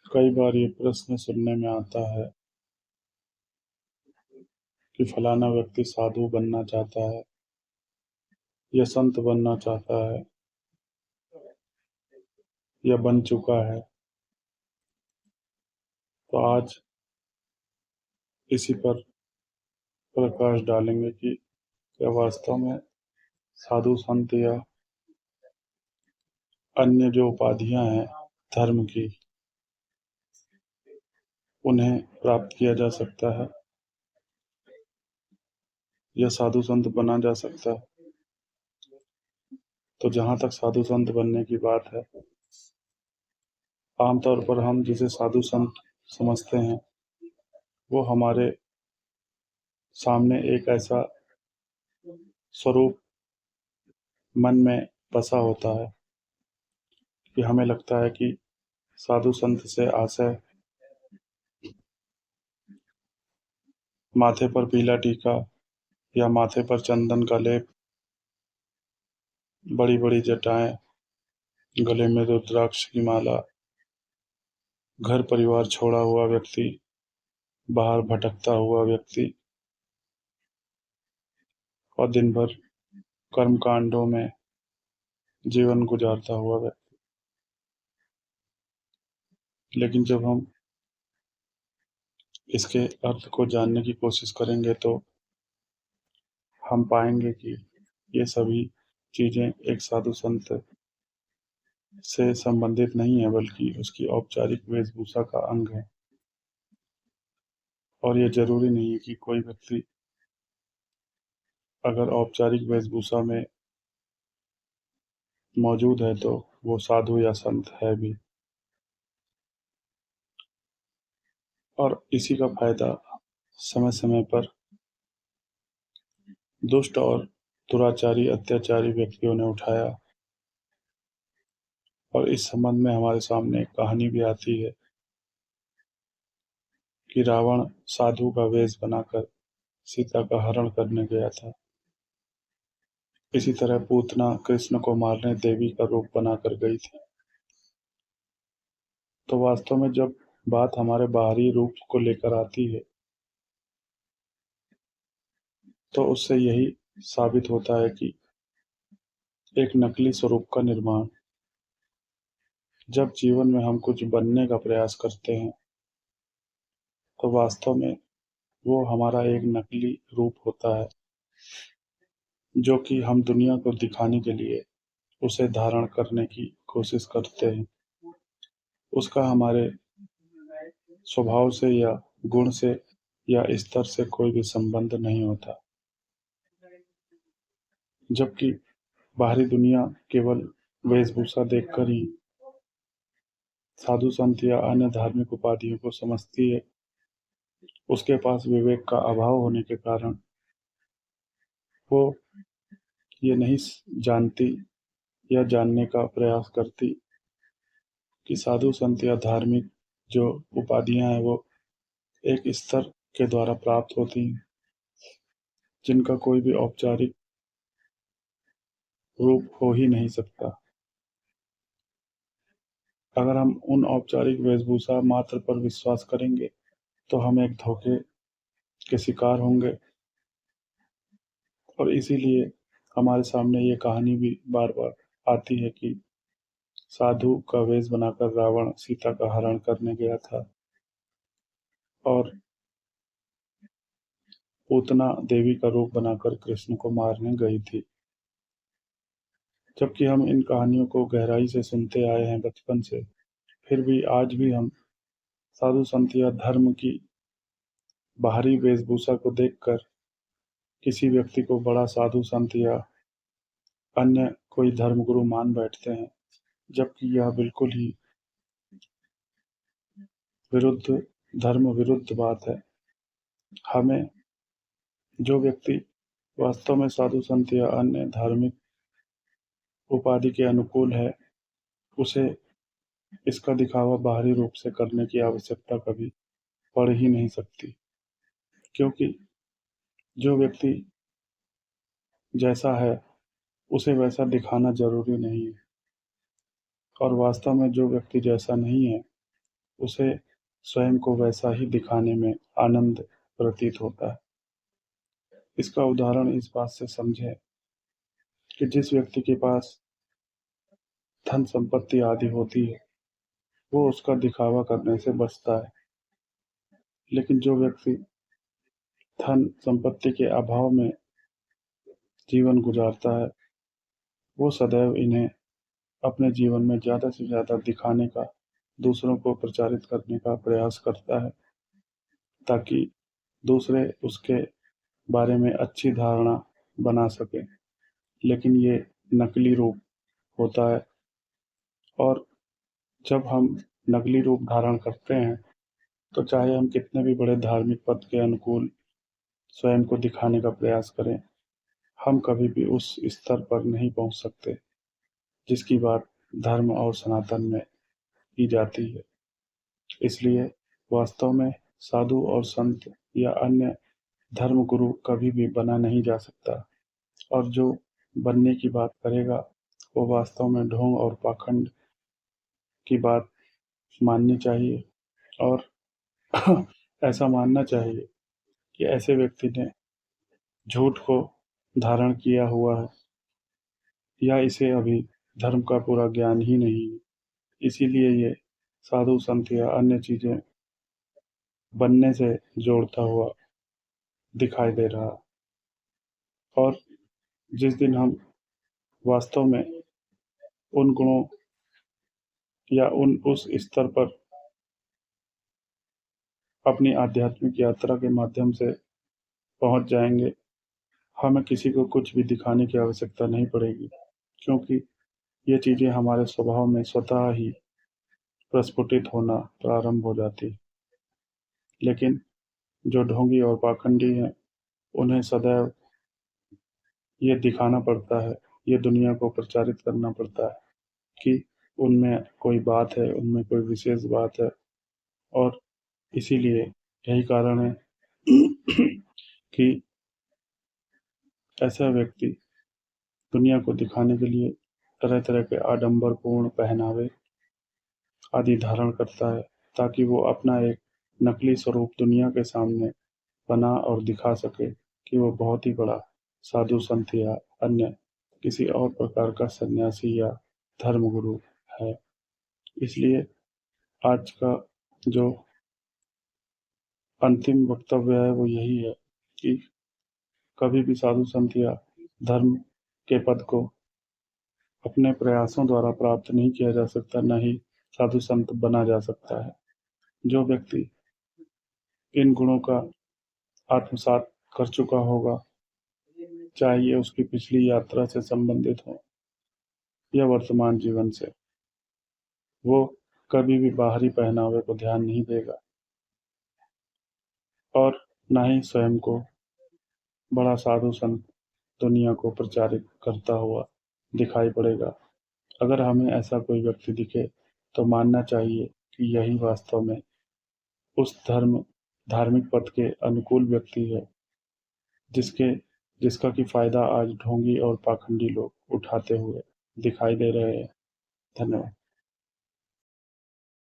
कई बार ये प्रश्न सुनने में आता है कि फलाना व्यक्ति साधु बनना चाहता है या संत बनना चाहता है या बन चुका है। तो आज इसी पर प्रकाश डालेंगे कि क्या वास्तव में साधु संत या अन्य जो उपाधियां हैं धर्म की, उन्हें प्राप्त किया जा सकता है या साधु संत बना जा सकता है। तो जहां तक साधु संत बनने की बात है, आमतौर पर हम जिसे साधु संत समझते हैं वो हमारे सामने एक ऐसा स्वरूप मन में बसा होता है कि हमें लगता है कि साधु संत से आशय माथे पर पीला टीका या माथे पर चंदन का लेप, बड़ी बड़ी जटाएं, गले में रुद्राक्ष की माला, घर परिवार छोड़ा हुआ व्यक्ति, बाहर भटकता हुआ व्यक्ति और दिन भर कर्म कांडों में जीवन गुजारता हुआ व्यक्ति। लेकिन जब हम इसके अर्थ को जानने की कोशिश करेंगे तो हम पाएंगे कि ये सभी चीजें एक साधु संत से संबंधित नहीं है, बल्कि उसकी औपचारिक वेशभूषा का अंग है। और ये जरूरी नहीं है कि कोई व्यक्ति अगर औपचारिक वेशभूषा में मौजूद है तो वो साधु या संत है भी। और इसी का फायदा समय समय पर दुष्ट और दुराचारी अत्याचारी व्यक्तियों ने उठाया। और इस संबंध में हमारे सामने एक कहानी भी आती है कि रावण साधु का वेश बनाकर सीता का हरण करने गया था। इसी तरह पूतना कृष्ण को मारने देवी का रूप बनाकर गई थी। तो वास्तव में जब बात हमारे बाहरी रूप को लेकर आती है तो उससे यही साबित होता है कि एक नकली स्वरूप का निर्माण, जब जीवन में हम कुछ बनने का प्रयास करते हैं तो वास्तव में वो हमारा एक नकली रूप होता है, जो कि हम दुनिया को दिखाने के लिए उसे धारण करने की कोशिश करते हैं। उसका हमारे स्वभाव से या गुण से या स्तर से कोई भी संबंध नहीं होता। जबकि बाहरी दुनिया केवल वेशभूषा देखकर ही साधु संत या अन्य धार्मिक उपाधियों को समझती है। उसके पास विवेक का अभाव होने के कारण वो ये नहीं जानती या जानने का प्रयास करती कि साधु संत या धार्मिक जो उपाधियां हैं वो एक स्तर के द्वारा प्राप्त होती हैं, जिनका कोई भी औपचारिक रूप हो ही नहीं सकता। अगर हम उन औपचारिक वेशभूषा मात्र पर विश्वास करेंगे तो हम एक धोखे के शिकार होंगे। और इसीलिए हमारे सामने ये कहानी भी बार बार आती है कि साधु का वेश बनाकर रावण सीता का हरण करने गया था और पूतना देवी का रूप बनाकर कृष्ण को मारने गई थी। जबकि हम इन कहानियों को गहराई से सुनते आए हैं बचपन से, फिर भी आज भी हम साधु संत या धर्म की बाहरी वेशभूषा को देखकर किसी व्यक्ति को बड़ा साधु संत या अन्य कोई धर्मगुरु मान बैठते हैं, जबकि यह बिल्कुल ही विरुद्ध धर्म विरुद्ध बात है। हमें जो व्यक्ति वास्तव में साधु संत या अन्य धार्मिक उपाधि के अनुकूल है, उसे इसका दिखावा बाहरी रूप से करने की आवश्यकता कभी पड़ ही नहीं सकती। क्योंकि जो व्यक्ति जैसा है उसे वैसा दिखाना जरूरी नहीं है, और वास्तव में जो व्यक्ति जैसा नहीं है उसे स्वयं को वैसा ही दिखाने में आनंद प्रतीत होता है। इसका उदाहरण इस बात से समझें कि जिस व्यक्ति के पास धन संपत्ति आदि होती है, वो उसका दिखावा करने से बचता है। लेकिन जो व्यक्ति धन संपत्ति के अभाव में जीवन गुजारता है, वो सदैव इन्हें अपने जीवन में ज़्यादा से ज़्यादा दिखाने का, दूसरों को प्रचारित करने का प्रयास करता है, ताकि दूसरे उसके बारे में अच्छी धारणा बना सकें। लेकिन ये नकली रूप होता है, और जब हम नकली रूप धारण करते हैं, तो चाहे हम कितने भी बड़े धार्मिक पद के अनुकूल स्वयं को दिखाने का प्रयास करें, हम कभी भी उस स्तर पर नहीं पहुंच सकते जिसकी बात धर्म और सनातन में की जाती है। इसलिए वास्तव में साधु और संत या अन्य धर्म गुरु कभी भी बना नहीं जा सकता, और जो बनने की बात करेगा, वो वास्तव में ढोंग और पाखंड की बात माननी चाहिए, और ऐसा मानना चाहिए कि ऐसे व्यक्ति ने झूठ को धारण किया हुआ है, या इसे अभी धर्म का पूरा ज्ञान ही नहीं है। इसीलिए ये साधु संत या अन्य चीजें बनने से जोड़ता हुआ दिखाई दे रहा। और जिस दिन हम वास्तव में उन गुणों या उस स्तर पर अपनी आध्यात्मिक यात्रा के माध्यम से पहुंच जाएंगे, हमें किसी को कुछ भी दिखाने की आवश्यकता नहीं पड़ेगी, क्योंकि ये चीजें हमारे स्वभाव में स्वतः ही प्रस्फुटित होना प्रारंभ हो जाती है। लेकिन जो ढोंगी और पाखंडी हैं, उन्हें सदैव ये दिखाना पड़ता है, ये दुनिया को प्रचारित करना पड़ता है कि उनमें कोई बात है, उनमें कोई विशेष बात है। और इसीलिए यही कारण है कि ऐसा व्यक्ति दुनिया को दिखाने के लिए तरह तरह के आडंबरपूर्ण पहनावे आदि धारण करता है, ताकि वो अपना एक नकली स्वरूप दुनिया के सामने बना और दिखा सके कि वो बहुत ही बड़ा साधु संत या अन्य किसी और प्रकार का सन्यासी या धर्मगुरु है। इसलिए आज का जो अंतिम वक्तव्य है वो यही है कि कभी भी साधु संत या धर्म के पद को अपने प्रयासों द्वारा प्राप्त नहीं किया जा सकता, न ही साधु संत बना जा सकता है। जो व्यक्ति इन गुणों का आत्मसात कर चुका होगा, चाहे ये उसकी पिछली यात्रा से संबंधित हो या वर्तमान जीवन से, वो कभी भी बाहरी पहनावे को ध्यान नहीं देगा, और न ही स्वयं को बड़ा साधु संत दुनिया को प्रचारित करता हुआ दिखाई पड़ेगा। अगर हमें ऐसा कोई व्यक्ति दिखे, तो मानना चाहिए कि यही वास्तव में उस धार्मिक पद के अनुकूल व्यक्ति है, जिसका कि फायदा आज ढोंगी और पाखंडी लोग उठाते हुए दिखाई दे रहे हैं। धन्यवाद।